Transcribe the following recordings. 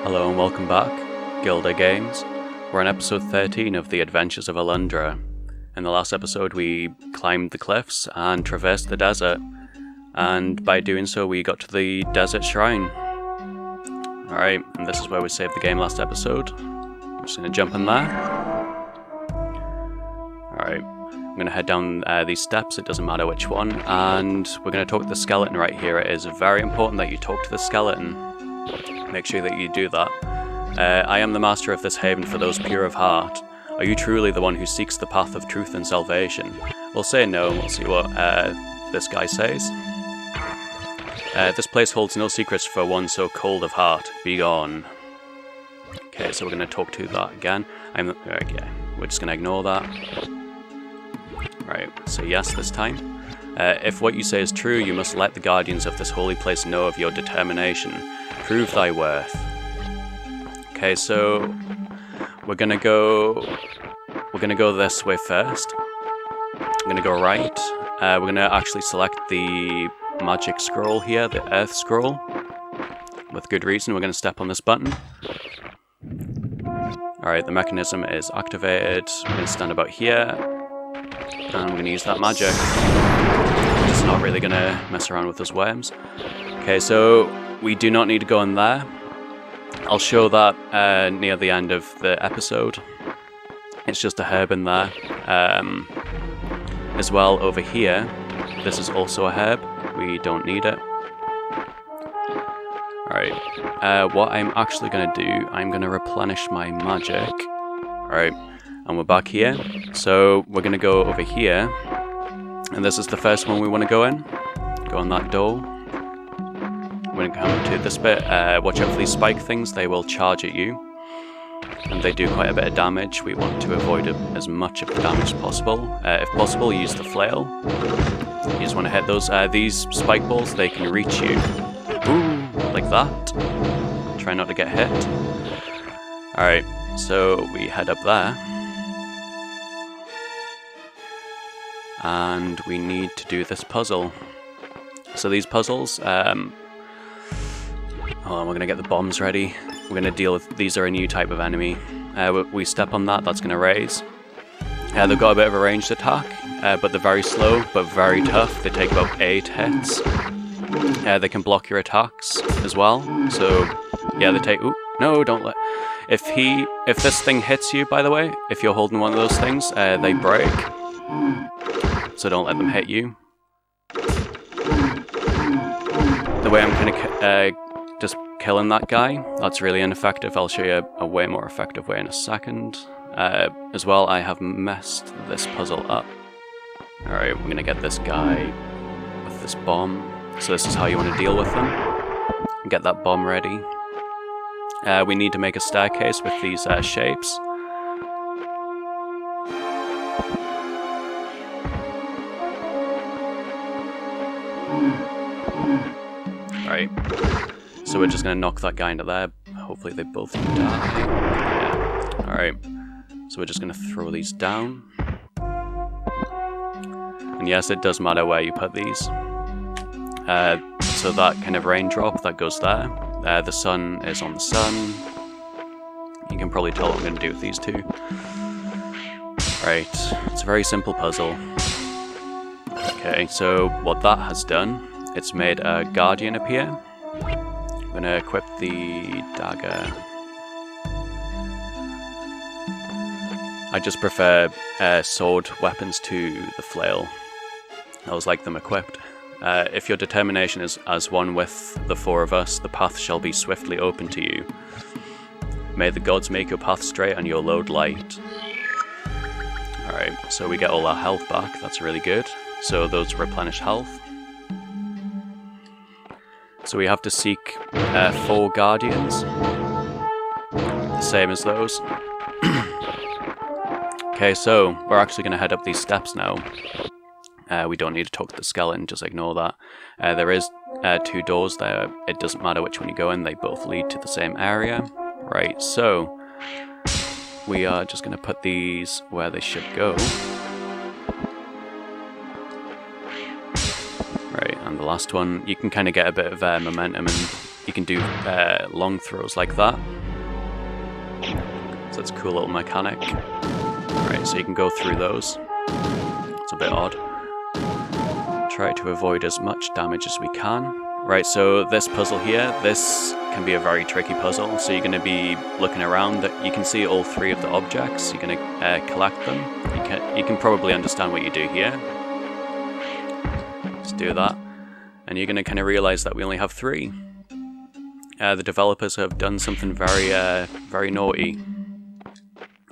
Hello and welcome back, GilderGames. We're on episode 13 of The Adventures of Alundra. In the last episode we climbed the cliffs and traversed the desert, and by doing so we got to the desert shrine. Alright, and this is where we saved the game last episode. I'm just going to jump in there. Alright, I'm going to head down these steps, it doesn't matter which one, and we're going to talk to the skeleton right here. It is very important that you talk to the skeleton. Make sure that you do that. I am the master of this haven for those pure of heart. Are you truly the one who seeks the path of truth and salvation? We'll say no, and we'll see what this guy says. This place holds no secrets for one so cold of heart. Be gone. Okay, so we're going to talk to that again. Okay, we're just going to ignore that. Right, so yes this time. If what you say is true, you must let the guardians of this holy place know of your determination. Prove thy worth. Okay, so we're gonna go this way first. I'm gonna go right. We're gonna actually select the magic scroll here, the earth scroll. With good reason, we're gonna step on this button. Alright, the mechanism is activated. We're gonna stand about here. And we're gonna use that magic. Just not really gonna mess around with those worms. Okay, so we do not need to go in there. I'll show that near the end of the episode. It's just a herb in there. As well, over here, this is also a herb. We don't need it. Alright, what I'm actually going to do, I'm going to replenish my magic. Alright, and we're back here. So we're going to go over here. And this is the first one we want to go in. Go in that door. When it comes to this bit, watch out for these spike things, they will charge at you. And they do quite a bit of damage. We want to avoid as much of the damage as possible. If possible, use the flail. You just want to hit those. These spike balls, they can reach you. Ooh, like that. Try not to get hit. Alright, so we head up there. And we need to do this puzzle. So these puzzles, we're going to get the bombs ready. We're going to deal with, these are a new type of enemy. We step on that, that's going to raise. They've got a bit of a ranged attack, but they're very slow, but very tough. They take about 8 hits. They can block your attacks as well. So, yeah, they take, ooh, no, don't let, if this thing hits you, by the way, if you're holding one of those things, they break. So don't let them hit you. The way I'm kind of just killing that guy, that's really ineffective. I'll show you a way more effective way in a second. As well, I have messed this puzzle up. Alright, we're gonna get this guy with this bomb. So this is how you want to deal with them. Get that bomb ready. We need to make a staircase with these shapes. Right, so we're just going to knock that guy into there. Hopefully they both die. Yeah. Alright, so we're just going to throw these down. And yes, it does matter where you put these. So that kind of raindrop, that goes there. The sun is on the sun. You can probably tell what I'm going to do with these two. Right, it's a very simple puzzle. Okay, so what that has done, it's made a guardian appear. I'm going to equip the dagger. I just prefer sword weapons to the flail. I always like them equipped. If your determination is as one with the 4 of us, the path shall be swiftly open to you. May the gods make your path straight and your load light. Alright, so we get all our health back, that's really good. So those replenish health. So we have to seek 4 guardians. The same as those. Okay, so we're actually going to head up these steps now. We don't need to talk to the skeleton, just ignore that. There is 2 doors there. It doesn't matter which one you go in, they both lead to the same area. Right, so we are just going to put these where they should go. Right, and the last one, you can kind of get a bit of momentum and you can do long throws like that. So it's a cool little mechanic. Right, so you can go through those. It's a bit odd. Try to avoid as much damage as we can. Right, so this puzzle here, this can be a very tricky puzzle. So you're going to be looking around. You can see all 3 of the objects. You're going to collect them. You can probably understand what you do here. Let's do that. And you're going to kind of realize that we only have 3. The developers have done something very, very naughty.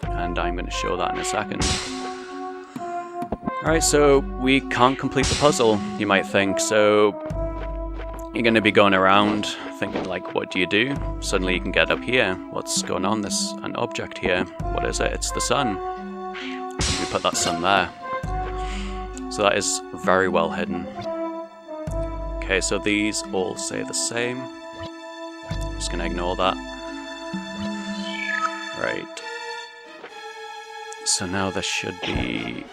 And I'm going to show that in a second. Alright, so we can't complete the puzzle, you might think. So you're going to be going around thinking, like, what do you do? Suddenly you can get up here. What's going on? There's an object here. What is it? It's the sun. We put that sun there. So that is very well hidden. Okay, so these all say the same. Just going to ignore that. Right. So now there should be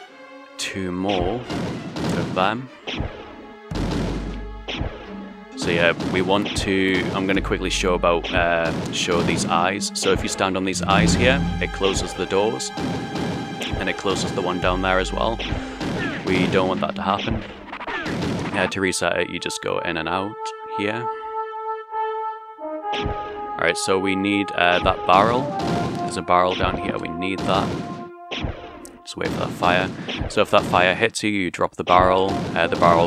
2 more of them. So yeah, we want to, I'm going to quickly show these eyes. So if you stand on these eyes here, it closes the doors. And it closes the one down there as well. We don't want that to happen. To reset it, you just go in and out here. Alright, so we need that barrel. There's a barrel down here, we need that. Just wait for that fire. So if that fire hits you, you drop the barrel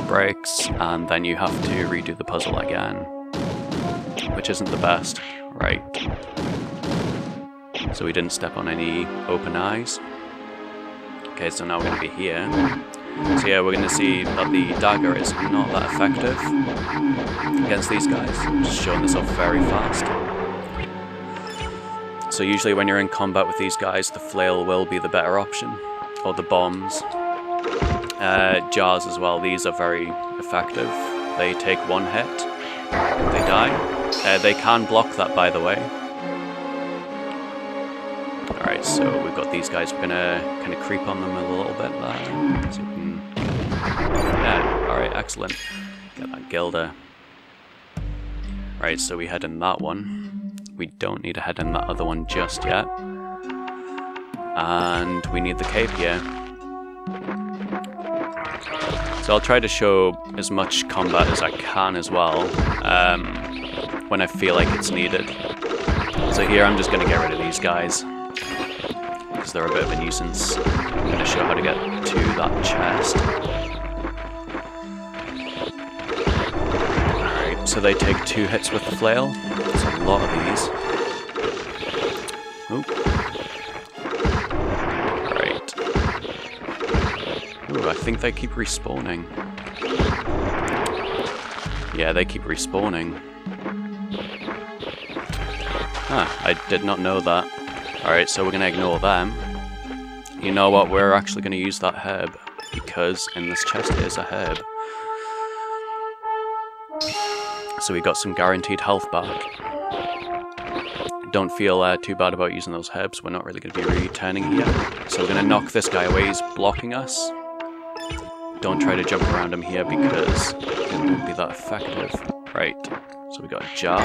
breaks, and then you have to redo the puzzle again. Which isn't the best. Right. So we didn't step on any open eyes. Okay, so now we're going to be here. So yeah, we're going to see that the dagger is not that effective against these guys. I'm just showing this off very fast. So usually when you're in combat with these guys, the flail will be the better option. Or the bombs. Jars as well, these are very effective. They take 1 hit, they die. They can block that, by the way. Alright, so we've got these guys, we're going to kind of creep on them a little bit there. So we can... Yeah, alright, excellent. Get that Gilder. Right, so we head in that one. We don't need to head in that other one just yet. And we need the cape here. So I'll try to show as much combat as I can as well, when I feel like it's needed. So here I'm just going to get rid of these guys, because they're a bit of a nuisance. I'm going to show how to get to that chest. Alright, so they take 2 hits with the flail. There's a lot of these. Oop. I think they keep respawning. Yeah, they keep respawning. I did not know that. Alright, so we're going to ignore them. You know what, we're actually going to use that herb, because in this chest is a herb. So we got some guaranteed health back. Don't feel too bad about using those herbs, we're not really going to be returning here. So we're going to knock this guy away, he's blocking us. Don't try to jump around him here because it won't be that effective. Right, so we got a jar.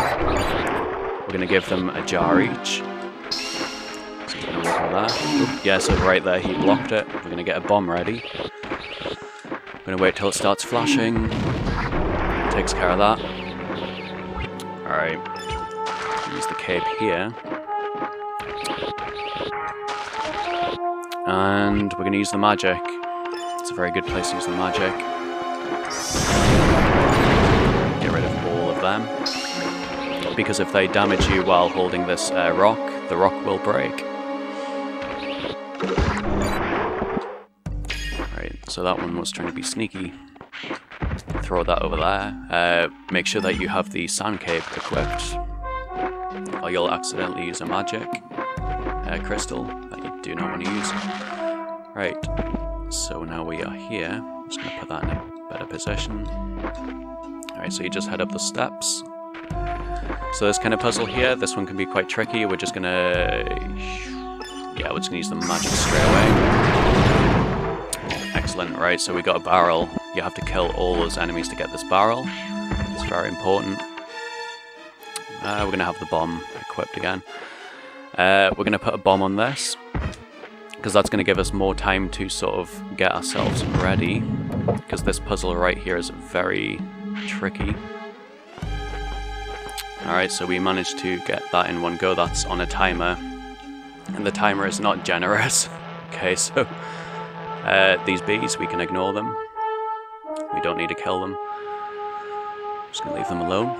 We're going to give them a jar each. So we're going to walk over there. Oop, yeah, so right there he blocked it. We're going to get a bomb ready. We're going to wait till it starts flashing. Takes care of that. Alright, use the cape here. And we're going to use the magic. It's a very good place to use the magic. Get rid of all of them. Because if they damage you while holding this rock, the rock will break. Right, so that one was trying to be sneaky. Throw that over there. Make sure that you have the sand cape equipped, or you'll accidentally use a magic crystal that you do not want to use. Right. So now we are here. I'm just going to put that in a better position. Alright, so you just head up the steps. So this kind of puzzle here, this one can be quite tricky. We're just going to... Yeah, we're just going to use the magic straight away. Excellent, right, so we got a barrel. You have to kill all those enemies to get this barrel. It's very important. We're going to have the bomb equipped again. We're going to put a bomb on this, because that's going to give us more time to sort of get ourselves ready, because this puzzle right here is very tricky. Alright, so we managed to get that in one go. That's on a timer, and the timer is not generous. Okay, so these bees, we can ignore them. We don't need to kill them. Just going to leave them alone.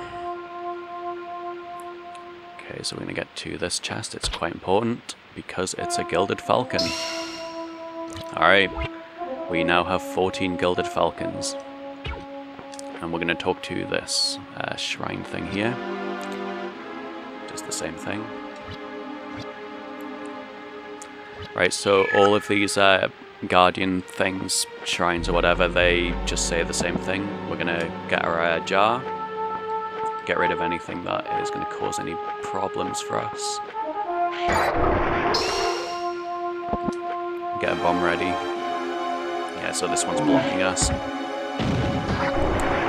Okay, so we're going to get to this chest. It's quite important because it's a gilded falcon. Alright, we now have 14 gilded falcons. And we're going to talk to this shrine thing here. Just the same thing. Right, so all of these guardian things, shrines or whatever, they just say the same thing. We're going to get our jar. Get rid of anything that is going to cause any problems for us. Get a bomb ready. Yeah, so this one's blocking us.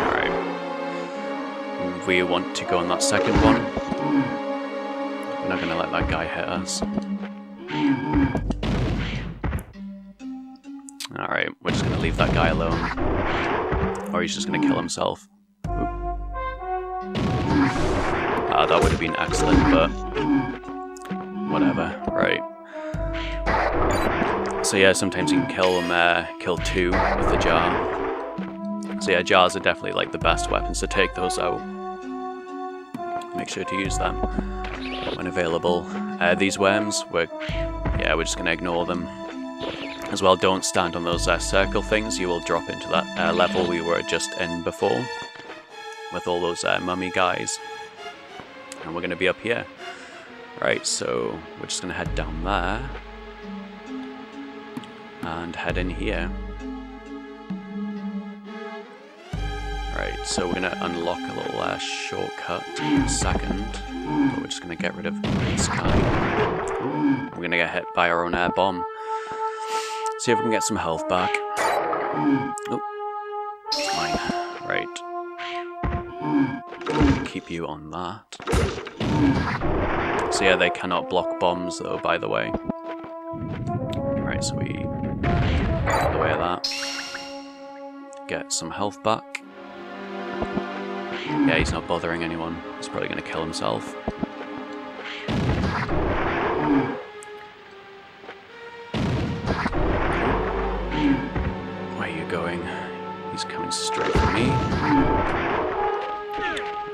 Alright. We want to go on that second one. We're not going to let that guy hit us. Alright, we're just going to leave that guy alone. Or he's just going to kill himself. That would have been excellent, but whatever. Right. So yeah, sometimes you can kill them, kill two with the jar. So yeah, jars are definitely like the best weapons to take those out. Make sure to use them when available. These worms, we're just gonna ignore them. As well, don't stand on those circle things. You will drop into that level we were just in before with all those mummy guys. And we're going to be up here. Right, so we're just going to head down there. And head in here. Right, so we're going to unlock a little shortcut in a second. But we're just going to get rid of this guy. We're going to get hit by our own air bomb. See if we can get some health back. Oh, it's mine. Right. Keep you on that. So yeah, they cannot block bombs though, by the way. Right, so we get out of the way of that. Get some health back. Yeah, he's not bothering anyone. He's probably going to kill himself. Where are you going? He's coming straight for me.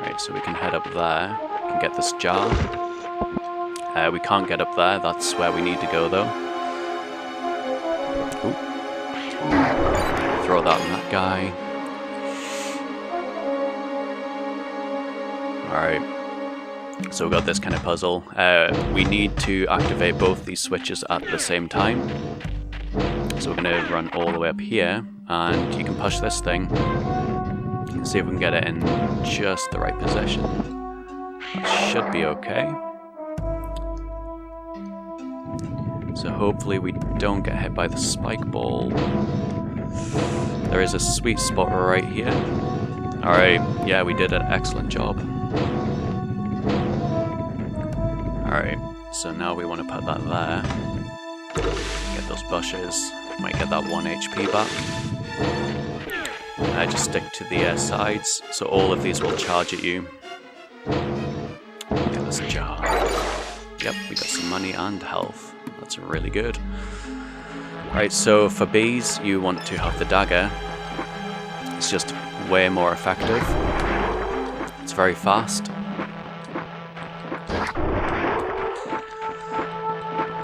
Right, so we can head up there. We can get this jar. We can't get up there. That's where we need to go, though. Ooh. Throw that on that guy. Alright. So we've got this kind of puzzle. We need to activate both these switches at the same time. So we're going to run all the way up here, and you can push this thing. See if we can get it in just the right position. Should be okay. So hopefully we don't get hit by the spike ball. There is a sweet spot right here. Alright, yeah, we did an excellent job. Alright, so now we want to put that there. Get those bushes. Might get that 1 HP back. Just stick to the sides, so all of these will charge at you. Get this jar. Yep, we got some money and health. That's really good. Right, so for bees, you want to have the dagger. It's just way more effective. It's very fast.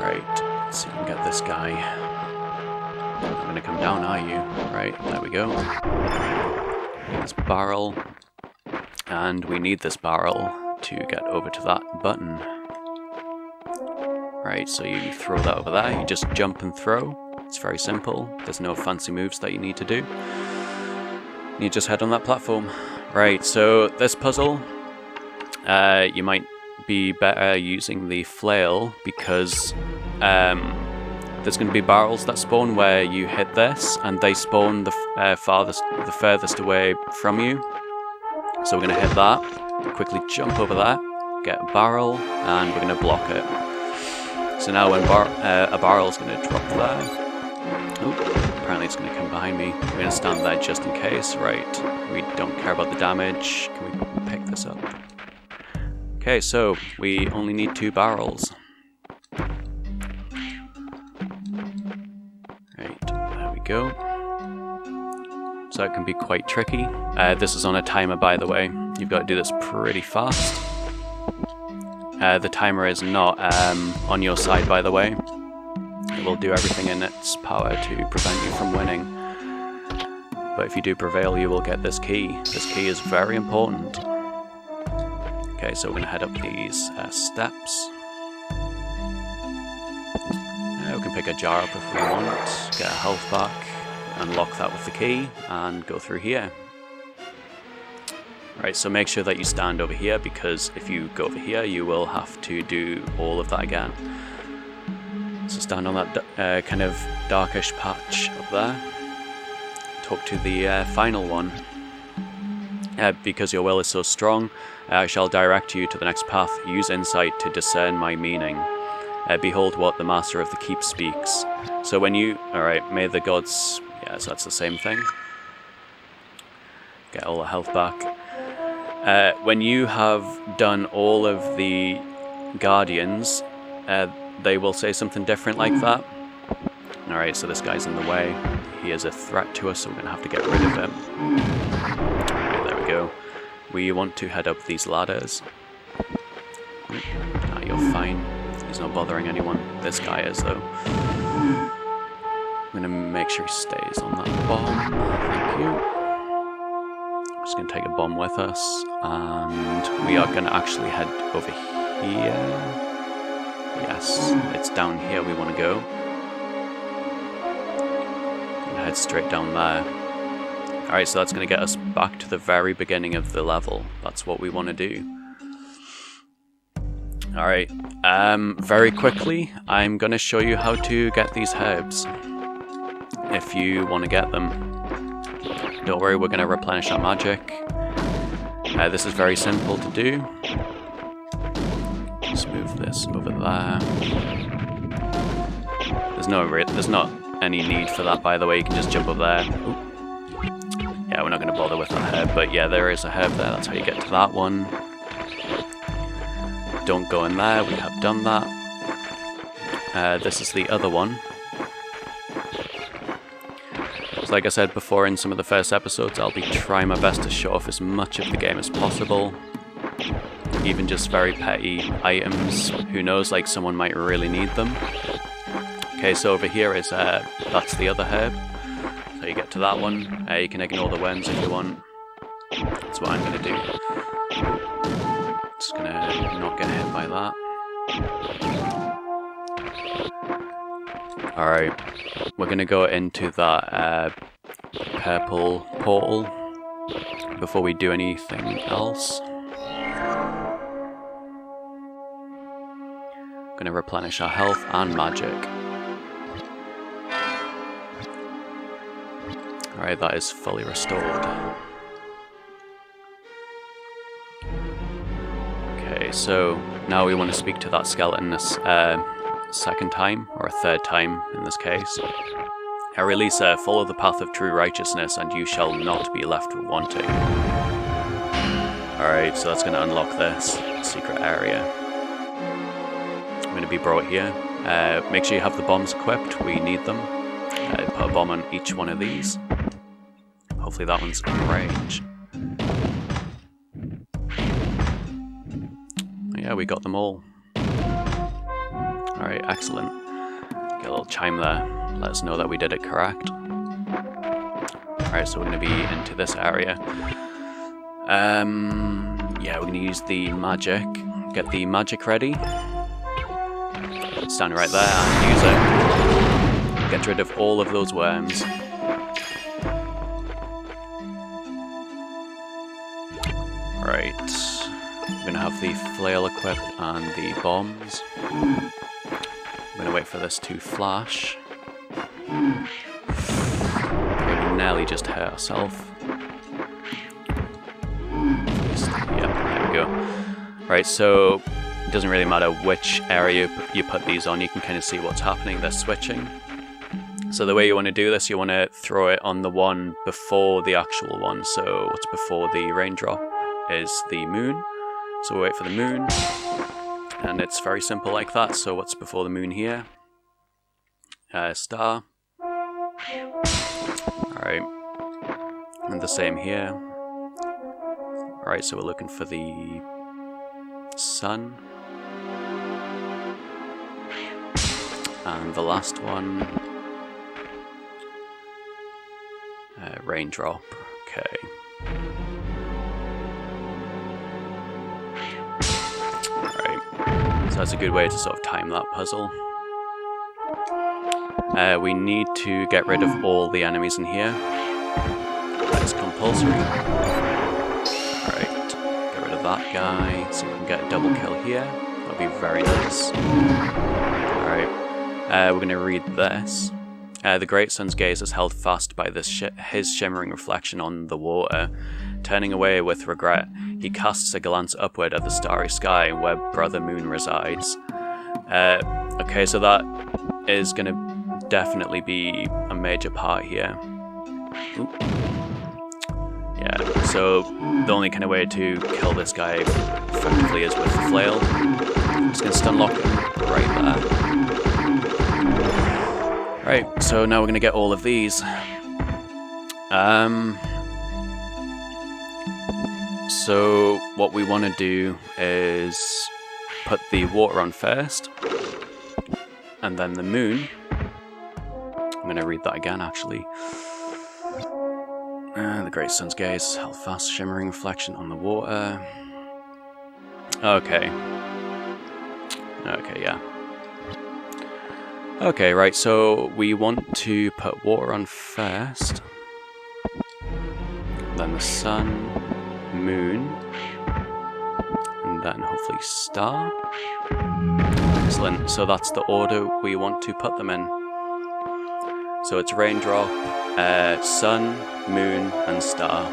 Right, let's see if we can get this guy. Not going to come down, are you? Right, there we go. This barrel. And we need this barrel to get over to that button. Right, so you throw that over there. You just jump and throw. It's very simple. There's no fancy moves that you need to do. You just head on that platform. Right, so this puzzle, you might be better using the flail because there's going to be barrels that spawn where you hit this and they spawn the furthest away from you. So we're going to hit that, quickly jump over that, get a barrel, and we're going to block it. So now when a barrel is going to drop there. Oop, apparently it's going to come behind me. We're going to stand there just in case. Right, we don't care about the damage. Can we pick this up? Okay, so we only need 2 barrels. Right, there we go. So it can be quite tricky. This is on a timer, by the way. You've got to do this pretty fast. The timer is not on your side, by the way. It will do everything in its power to prevent you from winning. But if you do prevail, you will get this key. This key is very important. Okay, so we're going to head up these steps. We can pick a jar up if we want, get a health back, unlock that with the key, and go through here. Right, so make sure that you stand over here, because if you go over here, you will have to do all of that again. So stand on that kind of darkish patch up there. Talk to the final one. Because your will is so strong, I shall direct you to the next path. Use insight to discern my meaning. Behold what the master of the keep speaks. So when you... Alright, may the gods... Yeah, so that's the same thing. Get all the health back. When you have done all of the guardians, they will say something different like that. Alright, so this guy's in the way. He is a threat to us, so we're going to have to get rid of him. Okay, there we go. We want to head up these ladders. Ah, you're fine. He's not bothering anyone. This guy is, though. I'm going to make sure he stays on that bomb. Thank you. I'm just going to take a bomb with us, and we are going to actually head over here. Yes, it's down here we want to go. Going to head straight down there. Alright, so that's going to get us back to the very beginning of the level. That's what we want to do. Alright, very quickly, I'm going to show you how to get these herbs. If you want to get them. Don't worry, we're going to replenish our magic. This is very simple to do. Let's move this over there. There's not any need for that, by the way. You can just jump up there. Ooh. Yeah, we're not going to bother with that herb, but yeah, there is a herb there. That's how you get to that one. Don't go in there. We have done that. This is the other one. So like I said before in some of the first episodes, I'll be trying my best to show off as much of the game as possible. Even just very petty items. Who knows, like someone might really need them. Okay, so over here is, that's the other herb. So you get to that one. You can ignore the worms if you want. That's what I'm going to do. Just going to not get hit by that. Alright, we're going to go into that purple portal before we do anything else. Going to replenish our health and magic. Alright, that is fully restored. Okay, so now we want to speak to that skeleton this second time, or a third time in this case. Release, follow the path of true righteousness, and you shall not be left wanting. Alright, so that's going to unlock this secret area. I'm going to be brought here. Make sure you have the bombs equipped, we need them. Put a bomb on each one of these. Hopefully that one's in range. Yeah, we got them all. Alright, excellent. Get a little chime there. Let us know that we did it correct. Alright, so we're going to be into this area. Yeah, we're going to use the magic. Get the magic ready. Stand right there and use it. Get rid of all of those worms. Right. We're going to have the flail equipped and the bombs. I'm going to wait for this to flash. We nearly just hurt ourselves. Yep, there we go. Right, so it doesn't really matter which area you put these on, you can kind of see what's happening, they're switching. So the way you want to do this, you want to throw it on the one before the actual one. So what's before the raindrop is the moon. So we wait for the moon, and it's very simple like that. So what's before the moon here? Star. Alright, and the same here. Alright, so we're looking for the sun. And the last one, raindrop. Okay. Alright, so that's a good way to sort of time that puzzle. We need to get rid of all the enemies in here. That is compulsory. Alright, get rid of that guy, so we can get a double kill here. That'll be very nice. Alright, we're going to read this. The great sun's gaze is held fast by his shimmering reflection on the water. Turning away with regret, he casts a glance upward at the starry sky where Brother Moon resides. Okay, so that is going to definitely be a major part here. Ooh. Yeah, so the only kind of way to kill this guy effectively is with the flail. I'm just going to stun lock him right there. Right, so now we're going to get all of these. So what we want to do is put the water on first, and then the moon. I'm going to read that again, actually. The great sun's gaze, held fast, shimmering reflection on the water. Okay. Okay, yeah. Okay, right, so we want to put water on first, then the sun, moon, and then hopefully star. Excellent, so that's the order we want to put them in. So it's raindrop, sun, moon, and star.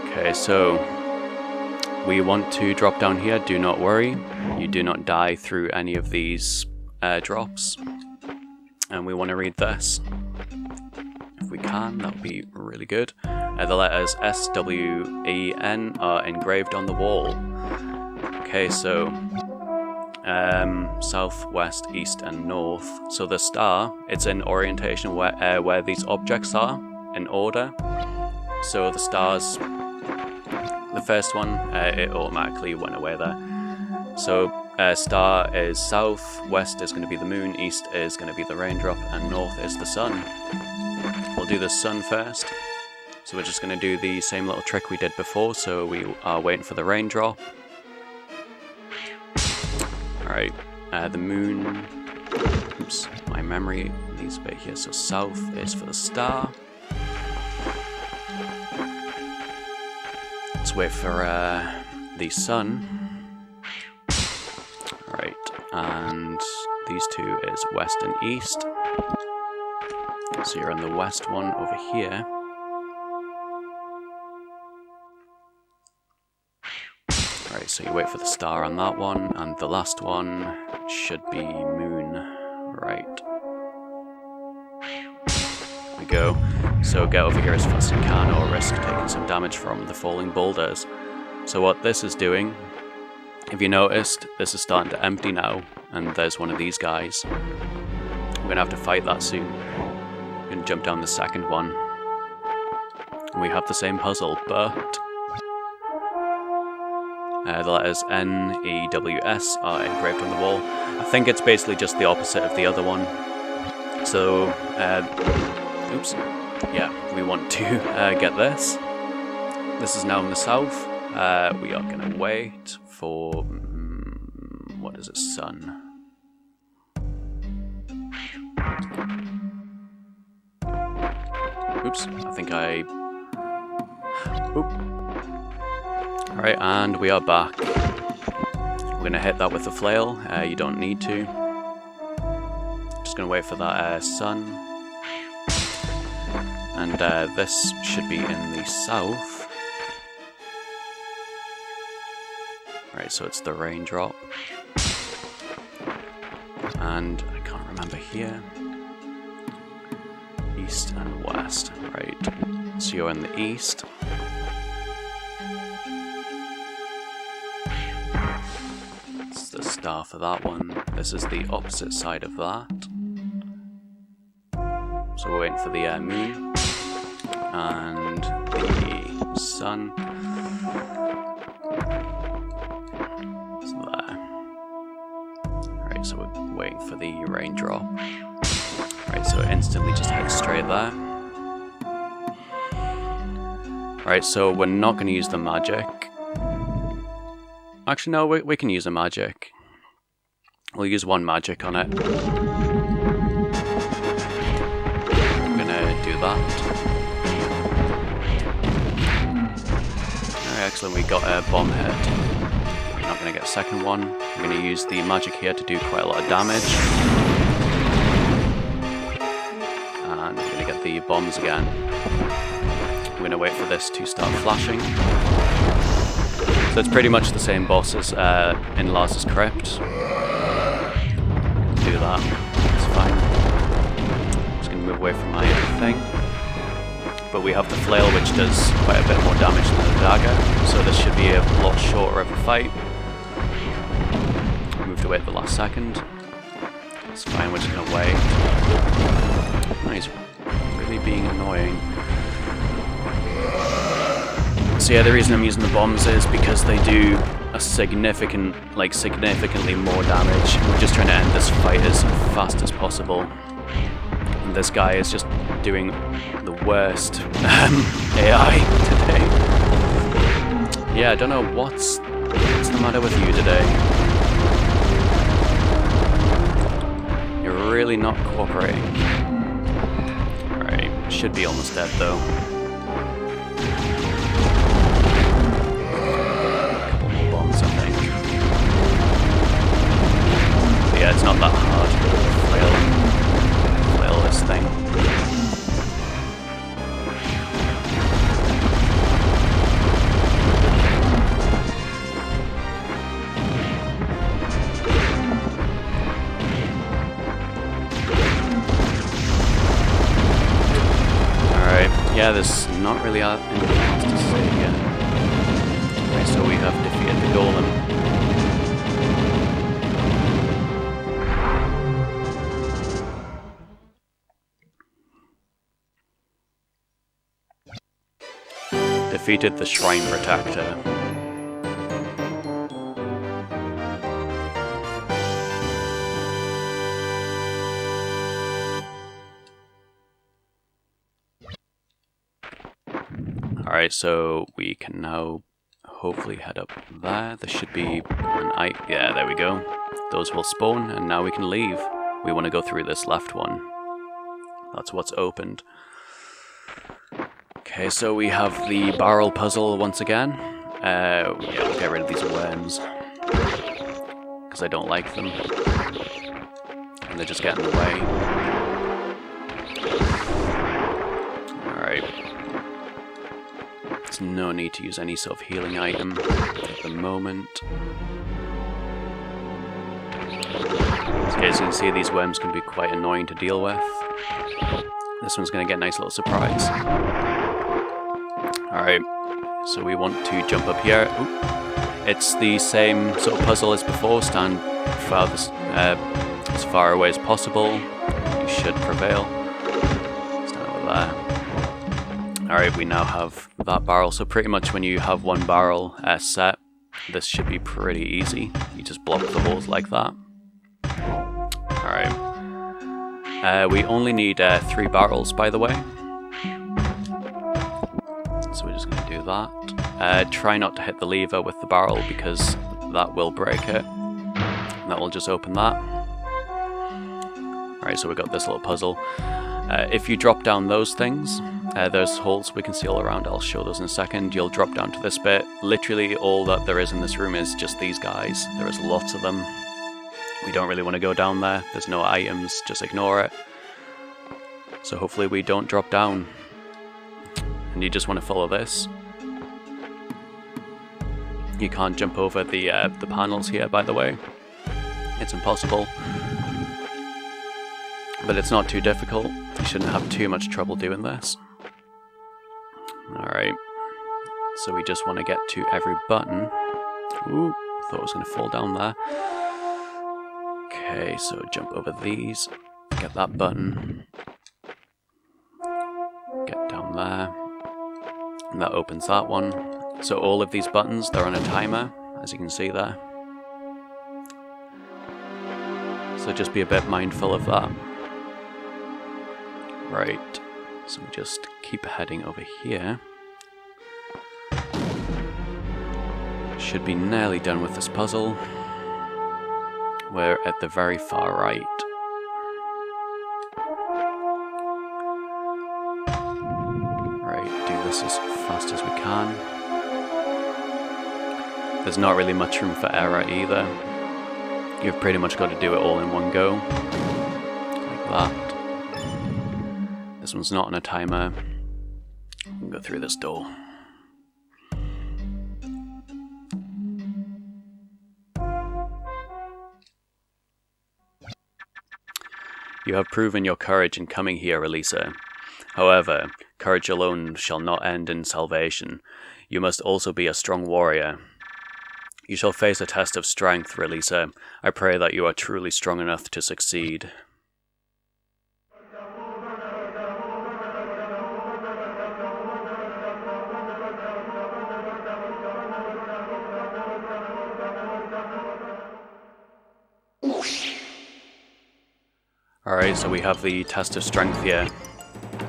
Okay, so we want to drop down here, do not worry. You do not die through any of these drops. And we want to read this. If we can, that would be really good. The letters S, W, E, N are engraved on the wall. Okay, so south, west, east, and north. So the star, it's in orientation where these objects are in order. So the stars, the first one, it automatically went away there. So star is south, west is going to be the moon, east is going to be the raindrop, and north is the sun. We'll do the sun first. So we're just going to do the same little trick we did before. So we are waiting for the raindrop. Alright, the moon, oops, my memory needs a bit here, so south is for the star. Let's wait for the sun. Alright, and these two is west and east. So you're on the west one over here. Alright, so you wait for the star on that one, and the last one should be moon. Right. There we go. So get over here as fast as you can, or risk taking some damage from the falling boulders. So what this is doing, if you noticed, this is starting to empty now, and there's one of these guys. We're going to have to fight that soon. We're going to jump down the second one. And we have the same puzzle, but the letters N, E, W, S are engraved on the wall. I think it's basically just the opposite of the other one. So, oops, yeah, we want to get this. This is now in the south. We are going to wait for, what is it, sun. Oops, I think I, oop. Alright, and we are back. We're going to hit that with the flail. You don't need to. Just going to wait for that sun. And this should be in the south. Right, so it's the raindrop. And I can't remember here. East and west. Right, so you're in the east. It's the star for that one. This is the opposite side of that. So we're waiting for the moon and the sun. So there. Right, so we're waiting for the raindrop. Right, so it instantly just heads straight there. Right, so we're not going to use the magic. Actually, no, we can use a magic. We'll use one magic on it. I'm gonna do that. Alright, excellent, we got a bomb hit. We're not gonna get a second one. We're gonna use the magic here to do quite a lot of damage. And we're gonna get the bombs again. We're gonna wait for this to start flashing. So it's pretty much the same boss as in Lars's Crypt. Do that, it's fine. I'm just going to move away from my thing. But we have the flail, which does quite a bit more damage than the dagger, so this should be a lot shorter of a fight. Moved away at the last second. It's fine, we're just going to wait. Oh, he's really being annoying. So yeah, the reason I'm using the bombs is because they do a significantly more damage. We're just trying to end this fight as fast as possible. And this guy is just doing the worst AI today. Yeah, I don't know what's the matter with you today. You're really not cooperating. Alright, should be almost dead though. Yeah, it's not that hard to flail this thing. Alright, yeah, there's not really anything else to say yet. Okay, so we have defeated the golem. Defeated the Shrine Protector. Alright, so we can now hopefully head up there. There should be an yeah, there we go. Those will spawn, and now we can leave. We want to go through this left one. That's what's opened. Okay, so we have the barrel puzzle once again. Yeah, we'll get rid of these worms, because I don't like them. And they're just getting in the way. Alright. There's no need to use any sort of healing item at the moment. So as you can see, these worms can be quite annoying to deal with. This one's going to get a nice little surprise. Alright, so we want to jump up here. Ooh. It's the same sort of puzzle as before. Stand farthest, as far away as possible. You should prevail. Stand over there. Alright, we now have that barrel. So pretty much when you have one barrel set, this should be pretty easy. You just block the holes like that. Alright. We only need 3 barrels, by the way. So we're just going to do that. Try not to hit the lever with the barrel because that will break it. And that will just open that. Alright, so we've got this little puzzle. If you drop down those things, there's holes we can see all around. I'll show those in a second. You'll drop down to this bit. Literally all that there is in this room is just these guys. There is lots of them. We don't really want to go down there. There's no items, just ignore it. So hopefully we don't drop down. And you just want to follow this. You can't jump over the panels here, by the way. It's impossible. But it's not too difficult. You shouldn't have too much trouble doing this. Alright. So we just want to get to every button. Ooh, thought I was going to fall down there. Okay, so jump over these. Get that button. Get down there. And that opens that one. So all of these buttons, they're on a timer, as you can see there. So just be a bit mindful of that. Right, so we just keep heading over here. Should be nearly done with this puzzle. We're at the very far right. Right, do this as fast as we can. There's not really much room for error either. You've pretty much got to do it all in one go. Like that. This one's not on a timer. We can go through this door. You have proven your courage in coming here, Elisa. However, courage alone shall not end in salvation. You must also be a strong warrior. You shall face a test of strength, Relisa. I pray that you are truly strong enough to succeed. Alright, so we have the test of strength here.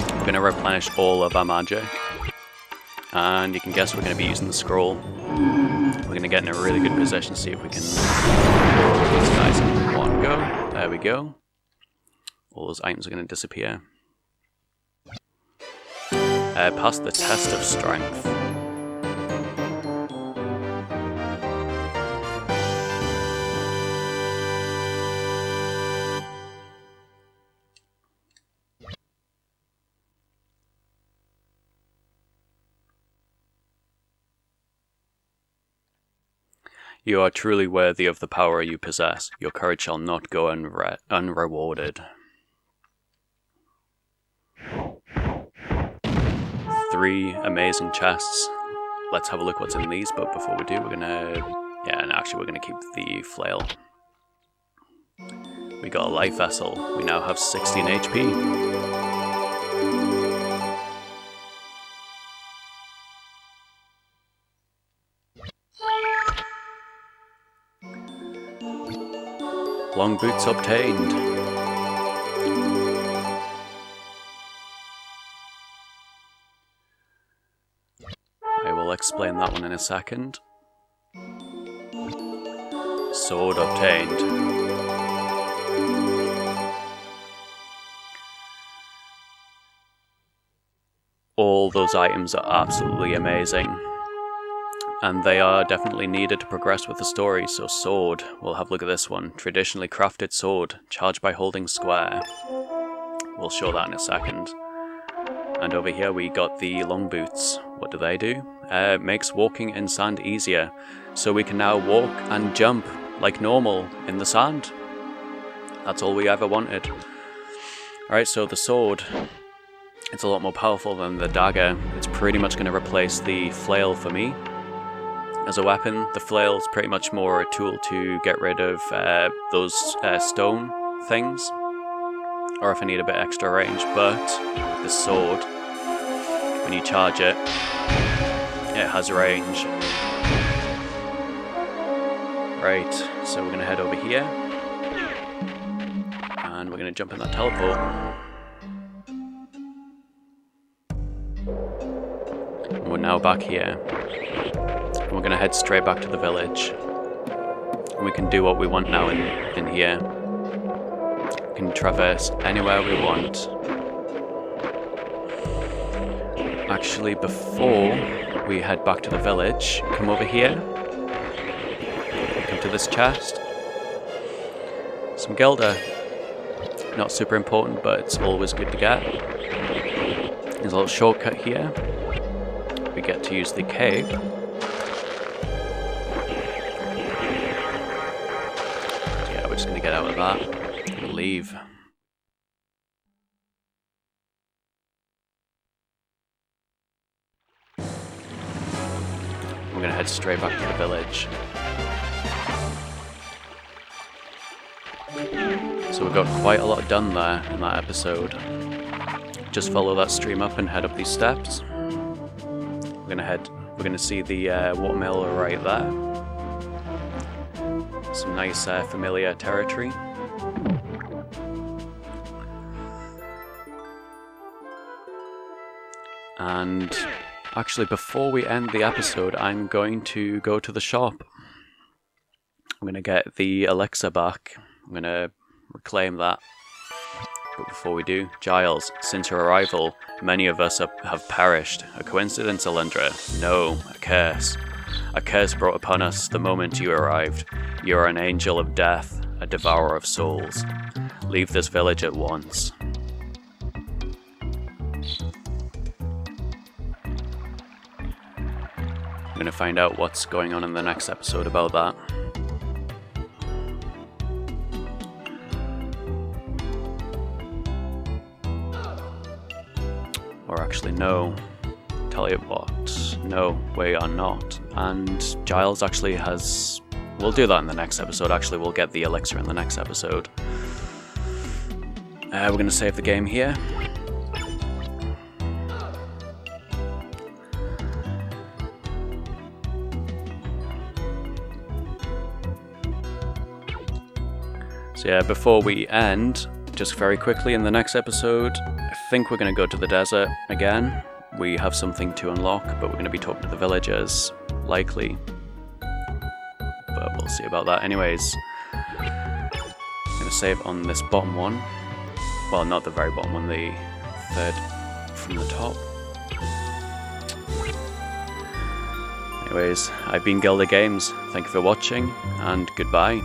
We're going to replenish all of our magic. And you can guess we're going to be using the scroll. We're going to get in a really good position to see if we can kill these guys in one go. There we go. All those items are going to disappear. Pass the test of strength. You are truly worthy of the power you possess. Your courage shall not go unrewarded. 3 amazing chests. Let's have a look what's in these, but before we do, we're gonna... Yeah, and actually we're gonna keep the flail. We got a life vessel. We now have 16 HP. Long boots obtained. I will explain that one in a second. Sword obtained. All those items are absolutely amazing. And they are definitely needed to progress with the story, so sword. We'll have a look at this one. Traditionally crafted sword. Charge by holding square. We'll show that in a second. And over here we got the long boots. What do? Makes walking in sand easier. So we can now walk and jump like normal in the sand. That's all we ever wanted. Alright, so the sword. It's a lot more powerful than the dagger. It's pretty much going to replace the flail for me. As a weapon, the flail is pretty much more a tool to get rid of those stone things, or if I need a bit extra range, but the sword, when you charge it, it has range. Right, so we're going to head over here, and we're going to jump in that teleport. And we're now back here. We're going to head straight back to the village. And we can do what we want now in here. We can traverse anywhere we want. Actually, before we head back to the village, come over here. Come to this chest. Some Gilder. Not super important, but it's always good to get. There's a little shortcut here. We get to use the cape. quickly get out of that and leave. We're gonna head straight back to the village. So we got quite a lot done there in that episode. Just follow that stream up and head up these steps. We're gonna see the watermill right there. Some nice familiar territory. And actually, before we end the episode, I'm going to go to the shop. I'm going to get the elixir back. I'm going to reclaim that. But before we do, Giles, since your arrival, many of us have perished. A coincidence, Alundra? No, a curse. A curse brought upon us the moment you arrived. You are an angel of death, a devourer of souls. Leave this village at once. I'm going to find out what's going on in the next episode about that. Or actually, no. Tell you what, no, we are not. And Giles actually has... We'll do that in the next episode. Actually, we'll get the elixir in the next episode. We're going to save the game here. So yeah, before we end, just very quickly in the next episode, I think we're going to go to the desert again. We have something to unlock, but we're going to be talking to the villagers, likely. But we'll see about that. Anyways, I'm going to save on this bottom one. Well, not the very bottom one, the third from the top. Anyways, I've been GilderGames. Thank you for watching, and goodbye.